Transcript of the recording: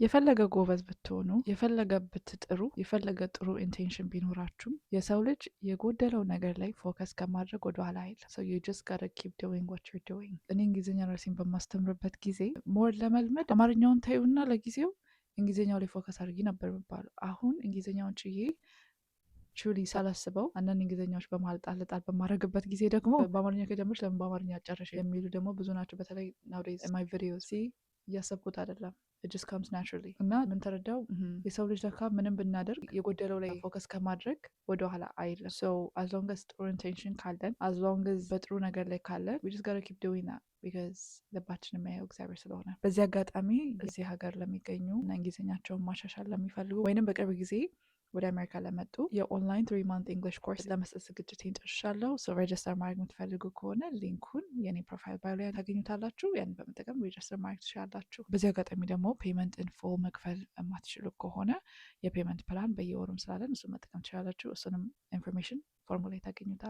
የፈለገ ጎበዝ ብትሆኑ፣ የፈለገ ብትጥሩ፣ የፈለገ ጥሩ ኢንቴንሽን ቢኖራችሁም የሰው ልጅ የጎደለው ነገር ላይ ፎከስ ከማድረግ ወደኋላ አይልም። so you just gotta keep doing what you're doing። እኔ እንግሊዝኛ ነርሲንግ በማስተምርበት ጊዜ ሞር ለመልመድ አማርኛውን ታዩና ለጊዜው እንግሊዝኛው ላይ ፎከስ አድርጊ ነበር የሚባለው። አሁን እንግሊዝኛውን ችዬ ቹሊ ሳላስበው አንዳንድ እንግሊዝኛዎች በመሀል ጣል ጣል በማድረግበት ጊዜ ደግሞ በአማርኛ ከጀመርሽ ለምን በአማርኛ አጨረሽ የሚሉ ደግሞ ብዙ ናቸው። በተለይ nowadays my videos እያሰብኩት አይደለም it just comes naturally። እና ምን ተረዳው የሰው ልጅ ለካ ምንም ብናደርግ የጎደለው ላይ ፎከስ ከማድረግ ወደኋላ አይልም። so as long as ጥሩ ኢንቴንሽን ካለን as long as በጥሩ ነገር ላይ ካለን we just gotta keep doing that because ልባችን የሚያየው እግዚአብሔር ስለሆነ። በዚህ አጋጣሚ እዚህ ሀገር ለሚገኙ እና እንግሊዝኛቸውን ማሻሻል ለሚፈልጉ ወይንም በቅርብ ጊዜ ወደ አሜሪካ ለመጡ የኦንላይን 3 month እንግሊሽ ኮርስ ለመስጠት ዝግጅቴን ጨርሻለሁ። so ሬጅስተር ማድረግ የምትፈልጉ ከሆነ ሊንኩን የኔ ፕሮፋይል ባዮ ላይ ታገኙታላችሁ። ያንን በመጠቀም ሬጅስተር ማድረግ ትችላላችሁ። በዚህ አጋጣሚ ደግሞ ፔመንት ኢን ፉል መክፈል የማትችሉ ከሆነ የፔመንት ፕላን በየወሩም ስላለን እሱን መጠቀም ትችላላችሁ። እሱንም ኢንፎርሜሽን ፎርሙ ላይ ታገኙታል።